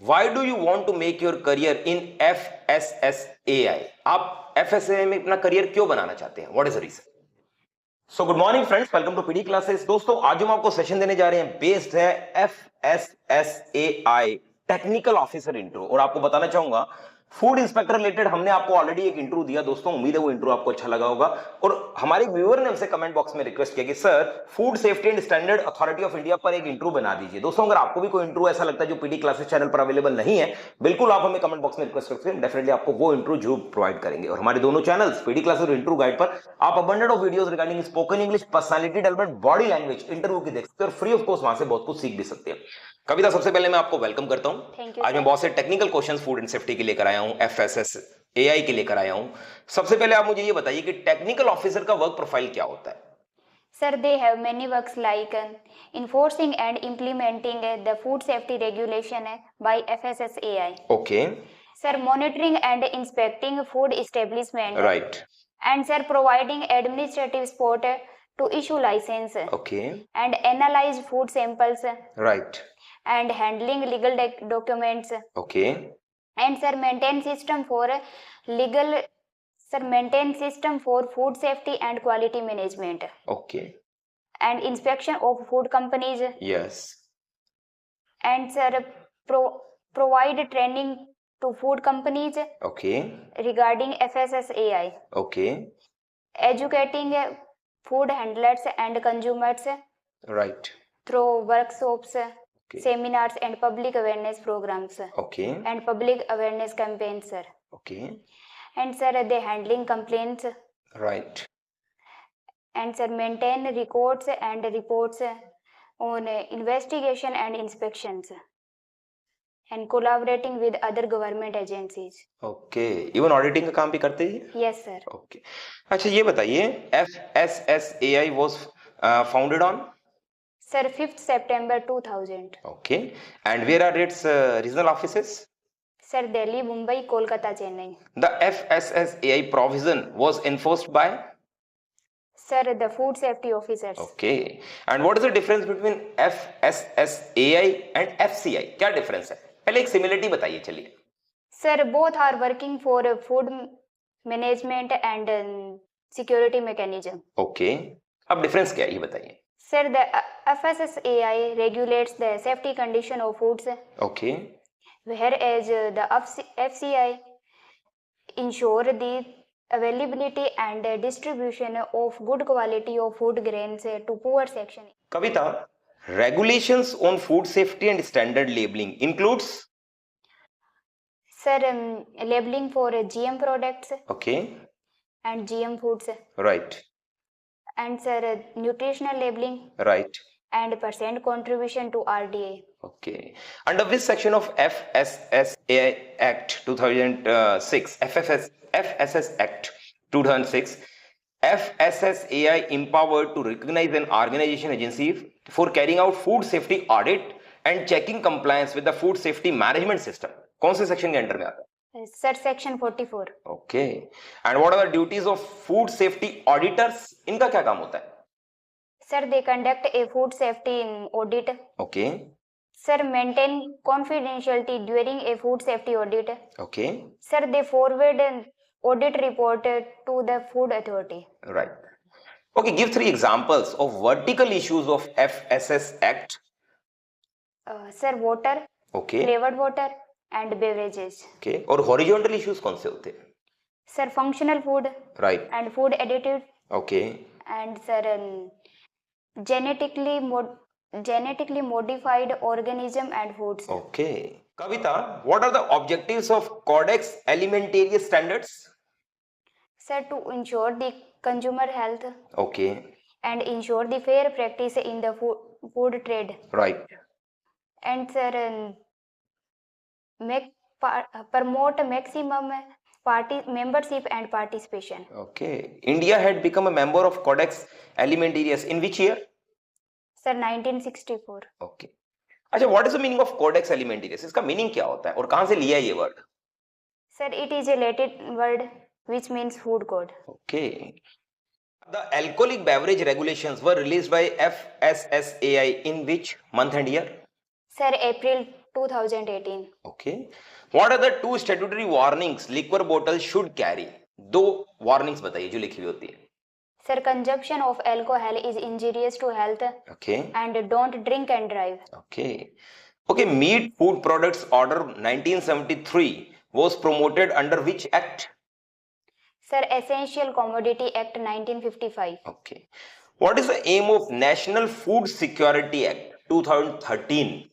Why do you want to make your career in FSSAI? आप FSSAI में अपना career क्यों बनाना चाहते हैं? What is the reason? So good morning friends, welcome to PD classes. दोस्तों, आज हम आपको सेशन देने जा रहे हैं, बेस्ड है FSSAI टेक्निकल ऑफिसर इंट्रो। और आपको बताना चाहूंगा, फूड इंस्पेक्टर रिलेटेड हमने आपको ऑलरेडी एक इंट्रो दिया दोस्तों, उम्मीद है वो इंट्रो आपको अच्छा लगा होगा। और हमारे व्यूअर ने हमसे कमेंट बॉक्स में रिक्वेस्ट किया कि sir, food safety and standard authority of India पर एक इंट्रो बना दीजिए। दोस्तों, अगर आपको भी कोई इंट्रो ऐसा लगता है जो पीडी क्लासेस चैनल पर अवेलेबल नहीं है, बिल्कुल आप हमें कमेंट बॉक्स में रिक्वेस्ट करते हैं, डेफिनेटली आपको वो इंट्रो जरूर प्रोवाइड करेंगे। और हमारे दोनों चैनल्स पीडी क्लासेस और इंट्रो गाइड पर आप abundant of videos regarding spoken English, personality development, body language, interview की देख सकते हैं और फ्री ऑफ कॉस्ट वहां से बहुत कुछ सीख भी सकते हैं। कविता, सबसे पहले मैं आपको वेलकम करता हूं। आज मैं बहुत से technical questions food and safety के लेकर आया हूं, FSSAI के लेकर आया हूं। सबसे पहले आप मुझे ये बताइए कि टेक्निकल ऑफिसर का वर्क प्रोफाइल क्या होता है? Sir, they have many works like enforcing and implementing the food safety regulation by FSSAI. Okay. Sir, monitoring and inspecting food establishment. Right. And sir, providing administrative support to issue license. Okay. And analyze food samples. Right. And handling legal documents. Okay. And sir, maintain system for food safety and quality management. Okay. And inspection of food companies. Yes. And sir, provide training to food companies. Okay. Regarding FSSAI. Okay. Educating food handlers and consumers. Right. Through workshops. Okay. Seminars and public awareness programs. Okay. And public awareness campaigns, sir. Okay. And sir, they handling complaints. Right. And sir, maintain records and reports on investigation and inspections. And collaborating with other government agencies. Okay. Even auditing का काम भी करते हैं? Yes, sir. Okay. अच्छा, ये बताइए, FSSAI was founded on? Sir, 5th September 2000. Okay. And where are its regional offices? Sir, Delhi, Mumbai, Kolkata, Chennai. The FSSAI provision was enforced by? Sir, the food safety officers. Okay. And what is the difference between FSSAI and FCI? क्या difference है? पहले एक similarity बताइए, चलिए। Sir, both are working for food management and security mechanism. Okay. अब difference क्या है, ये बताइए। Sir, the FSSAI regulates the safety condition of foods. Okay. Whereas the FCI ensure the availability and distribution of good quality of food grains to poor section. Kavita, regulations on food safety and standard labeling includes? Sir, labeling for GM products. Okay. And GM foods. Right. And sir, nutritional labeling. Right. And percent contribution to RDA. Okay. Under which section of FSSAI Act 2006, FSS Act 2006, FSSAI empowered to recognize an organization agency for carrying out food safety audit and checking compliance with the food safety management system? कौन से section के under में आता है? Sir, section 44. Okay. And what are the duties of food safety auditors? इनका क्या काम होता है? Sir, they conduct a food safety audit. Okay. Sir, maintain confidentiality during a food safety audit. Okay. Sir, they forward an audit report to the food authority. Right. Okay, give 3 examples of vertical issues of FSS Act. Sir, water. Okay. Flavored water and beverages. Okay. और horizontal issues कौन से होते हैं? Sir, functional food. Right. And food additive. Okay. And sir, genetically modified organism and foods. Okay. Kavita, what are the objectives of Codex Alimentarius standards? Sir, to ensure the consumer health. Okay. And ensure the fair practice in the food trade. Right. And sir, promote maximum membership and participation. Okay. India had become a member of Codex Alimentarius in which year? Sir, 1964. Okay. अच्छा, what is the meaning of Codex Alimentarius? इसका meaning क्या होता है और कहाँ से लिया ये word? Sir, it is a Latin word which means food code. Okay. The alcoholic beverage regulations were released by FSSAI in which month and year? Sir, April 2018. Okay. What are the two statutory warnings liquor bottle should carry? दो warnings बताइए जो लिखी हुई होती है. Sir, consumption of alcohol is injurious to health Okay. and don't drink and drive. Okay. Okay. Meat Food Products Order 1973 was promoted under which act? Sir, Essential Commodity Act 1955. Okay. What is the aim of National Food Security Act 2013?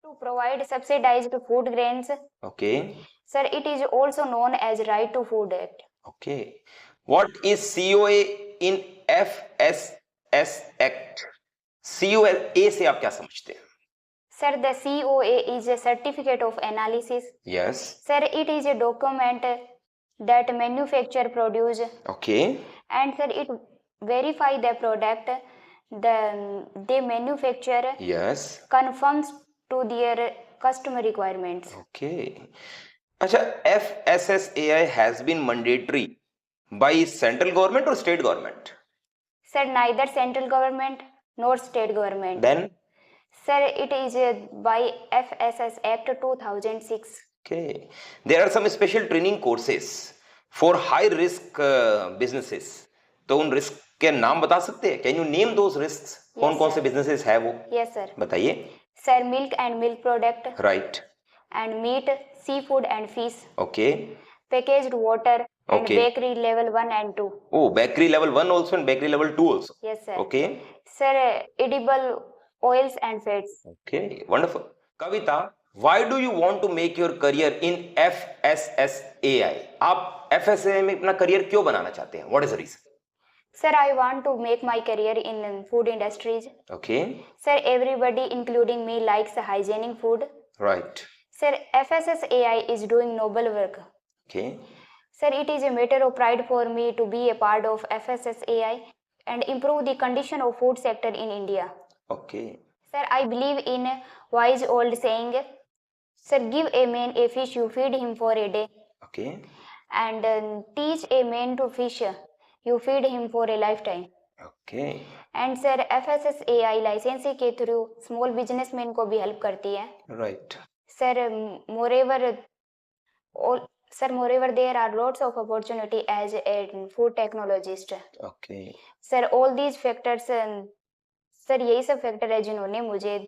To provide subsidized food grains. Okay. Sir, it is also known as Right to Food Act. Okay. What is COA in FSS Act? COA से आप क्या समझते हैं? Sir, the COA is a certificate of analysis. Yes. Sir, it is a document that manufacturer produce. Okay. And sir, it verify the product they manufacture. Yes. Conforms to their customer requirements. Okay. अच्छा, FSSAI has been mandatory by central government or state government? Sir, neither central government nor state government. Then? Sir, it is by FSS Act 2006. Okay. There are some special training courses for high risk businesses. तो उन risk के नाम बता सकते हैं? Can you name those risks? कौन कौन से businesses है वो? Yes, sir. बताइए. Sir, milk and milk product. Right. And meat, seafood and fish. Okay. Packaged water. And Okay. bakery level 1 and 2. Oh, bakery level 1 also and bakery level 2 also. Yes, sir. Okay. Sir, edible oils and fats. Okay, wonderful. Kavita, why do you want to make your career in FSSAI? आप FSSAI में अपना career क्यों बनाना चाहते हैं? What is the reason? Sir, I want to make my career in food industries. Okay. Sir, everybody including me likes hygienic food. Right. Sir, FSSAI is doing noble work. Okay. Sir, it is a matter of pride for me to be a part of FSSAI and improve the condition of food sector in India. Okay. Sir, I believe in a wise old saying, sir, give a man a fish, you feed him for a day. Okay. And teach a man to fish, you feed him for a lifetime. Okay. And sir, FSSAI licence के through small businessman को भी help करती है. Right. Sir, moreover, there are lots of opportunity as a food technologist. Okay. Sir, all these factors, sir, यही सब factor है जिन्होंने मुझे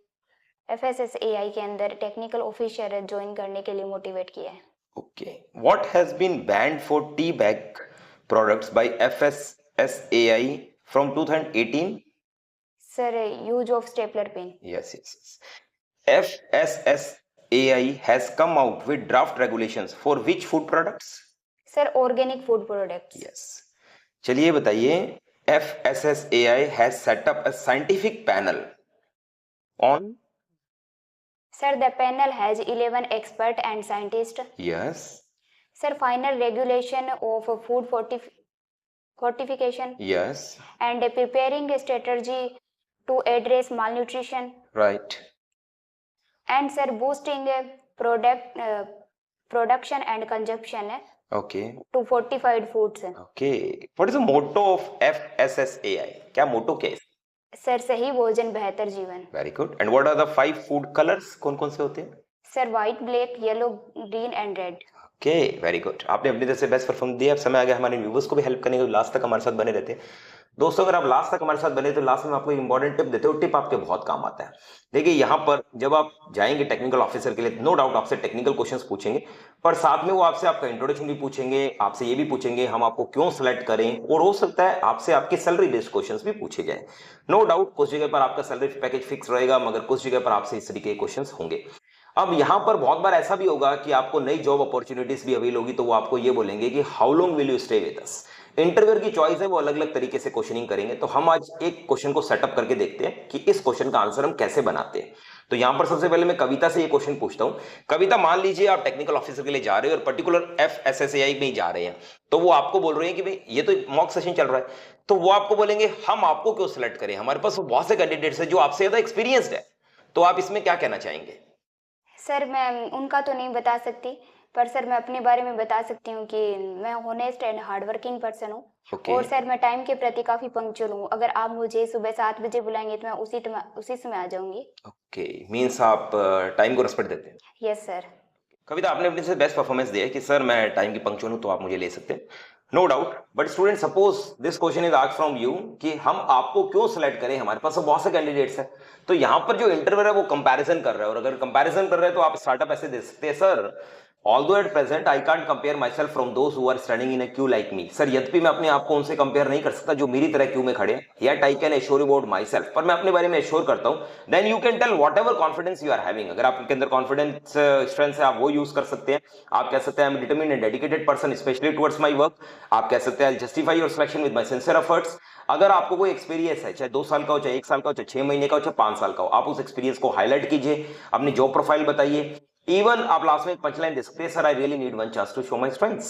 FSSAI के अंदर टेक्निकल ऑफिसर ज्वाइन करने के लिए मोटिवेट किया है. Okay. What has been banned for tea bag products by FSSAI from 2018? Sir, use of stapler pen. Yes, yes, yes. FSSAI has come out with draft regulations for which food products? Sir, organic food products. Yes. चलिए बताइए, FSSAI has set up a scientific panel on? Sir, the panel has 11 experts and scientists. Yes. Sir, final regulation of food fortification. Yes. And preparing a strategy to address malnutrition. Right. And sir, boosting production and consumption Okay. to fortified foods. Okay. What is the motto of FSSAI? क्या मोटो क्या है? Sir, सही भोजन बेहतर जीवन. Very good. And what are the 5 food colors? कौन कौन से होते हैं? Sir, white, black, yellow, green and red. Okay, very good. आपने अपनी तरफ से बेस्ट परफॉर्मेंस दिया. अब समय आ गया हमारे व्यूवर्स को भी हेल्प करने के. लास्ट तक हमारे साथ बने रहते हैं. दोस्तों, अगर आप लास्ट तक हमारे साथ बने तो लास्ट में आपको एक इंपॉर्टेंट टिप देते हो. टिप आपके बहुत काम आता है. देखिए, यहाँ पर जब आप जाएंगे टेक्निकल ऑफिसर के लिए, नो डाउट आपसे टेक्निकल क्वेश्चंस पूछेंगे, पर साथ में वो आपसे आपका इंट्रोडक्शन भी पूछेंगे, आपसे ये भी पूछेंगे हम आपको क्यों सेलेक्ट करें, और हो सकता है आपसे आपके सैलरी बेस्ड क्वेश्चंस भी पूछे जाए. नो डाउट कुछ जगह पर आपका सैलरी पैकेज फिक्स रहेगा, मगर कुछ जगह पर आपसे इस तरीके के क्वेश्चंस होंगे. अब यहां पर बहुत बार ऐसा भी होगा कि आपको नई जॉब अपॉर्चुनिटीज भी अवेल होगी, तो वो आपको ये बोलेंगे कि how long will you stay with us. Interviewer की चॉइस है, वो अलग अलग तरीके से क्वेश्चनिंग करेंगे. तो हम आज एक क्वेश्चन को सेटअप करके देखते हैं कि इस क्वेश्चन का आंसर हम कैसे बनाते हैं. तो यहां पर सबसे पहले मैं कविता से ये क्वेश्चन पूछता हूं. कविता, मान लीजिए आप टेक्निकल ऑफिसर के लिए जा रहे हो और पर्टिकुलर FSSAI में ही जा रहे हैं, तो वो आपको बोल रहे हैं कि भाई ये तो मॉक सेशन चल रहा है, तो वो आपको बोलेंगे हम आपको क्यों सिलेक्ट करें, हमारे पास बहुत से कैंडिडेट्स हैं जो आपसे ज्यादा एक्सपीरियंस्ड है. तो आप इसमें क्या कहना चाहेंगे? सर, मैं उनका तो नहीं बता सकती, पर सर मैं अपने बारे में बता सकती हूँ कि मैं honest and hard working person हूँ। ओके और सर मैं टाइम के प्रति काफ़ी पंक्चुअल हूँ। अगर आप मुझे सुबह 7 बजे बुलाएंगे तो मैं उसी समय आ जाऊँगी। ओके, मीन्स आप टाइम को रिस्पेक्ट देते हैं। Yes sir. कविता, आपने अपने से बेस्ट परफॉर्मेंस दिया है कि सर मैं टाइम की पंक्चुअल हूं तो आप मुझे ले सकते हैं, no doubt. But student, suppose this question is asked from you कि हम आपको क्यों सिलेक्ट करें, हमारे पास तो बहुत से कैंडिडेट्स हैं। तो यहां पर जो इंटरव्यूअर है वो कंपैरिजन कर रहा है, और अगर कंपैरिजन कर रहे हैं तो आप स्टार्टअप ऐसे दे सकते हैं, sir although at present I can't compare myself from those who are standing in a queue like me। Sir यद्यपि मैं अपने आप को उनसे कंपेयर नहीं कर सकता जो मेरी तरह क्यू में खड़े हैं, yet I can assure you about myself, पर मैं अपने बारे में एश्योर करता हूं। Then you can tell whatever confidence you are having. अगर आपके अंदर कॉन्फिडेंस स्ट्रेंथ है आप वो यूज कर सकते हैं। आप कह सकते हैं I am determined and dedicated person specially towards my work. आप कह सकते हैं I justify your selection with my sincere efforts. अगर आपको कोई एक्सपीरियंस है, चाहे 2 साल का हो, चाहे 1 साल का हो, चाहे 6 महीने का हो, चाहे 5 साल का हो, आप उस एक्सपीरियंस को हाईलाइट कीजिए, अपनी जॉब प्रोफाइल बताइए। इवन आप लास्ट में एक पंचलाइन दे सकते हैं, sir I really need one chance to show my strengths.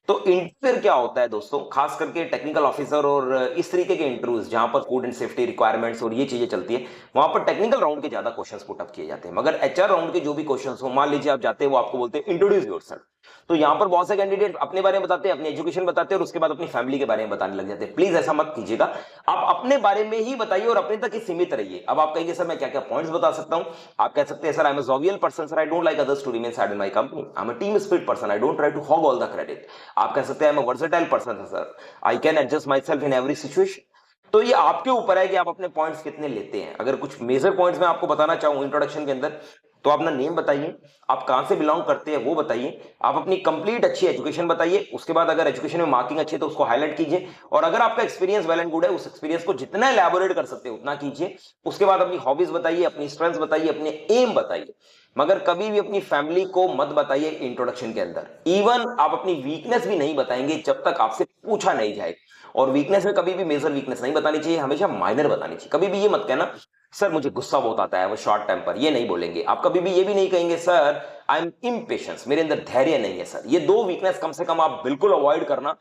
तो इंटरव्यू क्या होता है दोस्तों, खास करके टेक्निकल ऑफिसर और इस तरीके के इंटरव्यूज जहां पर फूड एंड सेफ्टी रिक्वायरमेंट्स और ये चीजें चलती है, वहां पर टेक्निकल राउंड के ज्यादा क्वेश्चंस पुट अप किए जाते हैं। मगर एचआर राउंड के जो भी क्वेश्चंस हो, मान लीजिए आप जाते हैं, वो आपको बोलते हैं इंट्रोड्यूस योरसेल्फ। तो यहां पर बहुत से कैंडिडेट अपने बारे में बताते हैं, अपनी एजुकेशन बताते हैं, और उसके बाद अपनी फैमिली के बारे में बताने लग जाते हैं। प्लीज ऐसा मत कीजिएगा, आप अपने बारे में ही बताइए और अपने तक ही सीमित रहिए। अब आप कहेंगे सर मैं क्या क्या पॉइंट्स बता सकता हूं, आप कह सकते हैं sir I am a jovial person, sir I don't like others to remain sad in my company, I am a team spirit person, I don't try to hog all the credit. आप कह सकते हैं I am a versatile person, sir I can adjust myself in every situation. तो ये आपके ऊपर है कि आप अपने पॉइंट्स कितने लेते हैं। अगर कुछ मेजर पॉइंट्स मैं आपको बताना चाहूं इंट्रोडक्शन के अंदर, तो अपना नेम बताइए, आप कहां से बिलोंग करते हैं वो बताइए, आप अपनी कंप्लीट अच्छी एजुकेशन बताइए, उसके बाद अगर एजुकेशन में मार्किंग अच्छी है तो उसको हाईलाइट कीजिए, और अगर आपका एक्सपीरियंस वेल एंड गुड है उस एक्सपीरियंस को जितना एलैबोरेट कर सकते हैं उतना कीजिए। उसके बाद अपनी हॉबीज बताइए, अपनी स्ट्रेंथ्स बताइए, अपने एम बताइए। मगर कभी भी अपनी फैमिली को मत बताइए इंट्रोडक्शन के अंदर। इवन आप अपनी वीकनेस भी नहीं बताएंगे जब तक आपसे पूछा नहीं जाए। और वीकनेस में कभी भी मेजर वीकनेस नहीं बतानी चाहिए, हमेशा माइनर बतानी चाहिए। कभी भी ये मत कहना सर मुझे गुस्सा बहुत आता है, वो शॉर्ट टेम्पर, ये नहीं बोलेंगे आप। कभी भी ये भी नहीं कहेंगे सर आई एम इम्पेशंस, मेरे अंदर धैर्य नहीं है। सर ये 2 वीकनेस कम से कम आप बिल्कुल अवॉइड करना।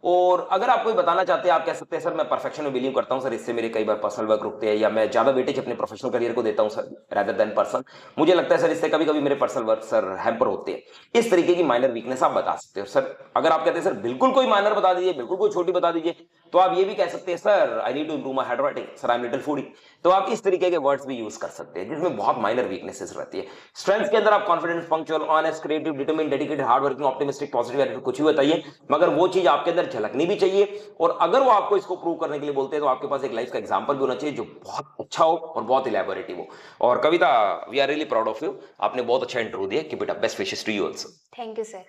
और अगर आप कोई बताना चाहते हैं, आप कह सकते हैं सर मैं परफेक्शन में बिलीव करता हूं सर, इससे मेरे कई बार पर्सनल वर्क रुकते हैं, या मैं ज्यादा वेटेज अपने प्रोफेशनल करियर को देता हूं सर रादर देन पर्सन, मुझे लगता है सर इससे कभी कभी मेरे पर्सनल वर्क सर हैम्पर होते हैं। इस तरीके की माइनर वीकनेस आप बता सकते हो। सर अगर आप कहते हैं सर बिल्कुल कोई माइनर बता दीजिए, बिल्कुल कोई छोटी बता दीजिए, तो आप ये भी कह सकते हैं sir I need to improve my handwriting, sir I am little foodie. तो आप इस तरीके के वर्ड्स भी यूज कर सकते हैं जिसमें बहुत माइनर वीकनेसेस रहती है। स्ट्रेंथ के अंदर आप confidence, punctual, honest, creative, determined, dedicated, hard working, optimistic, positive attitude, कुछ भी बताइए, मगर वो चीज आपके अंदर झलकनी भी चाहिए। और अगर वो आपको इसको प्रूव करने के लिए बोलते हैं तो आपके पास एक लाइफ का एग्जांपल भी होना चाहिए जो बहुत अच्छा हो और बहुत इलैबोरेटिव हो। और Kavita, we are really proud of you, आपने बहुत अच्छा इंटरव्यू दिया, keep it up, best wishes to you also. Thank you sir.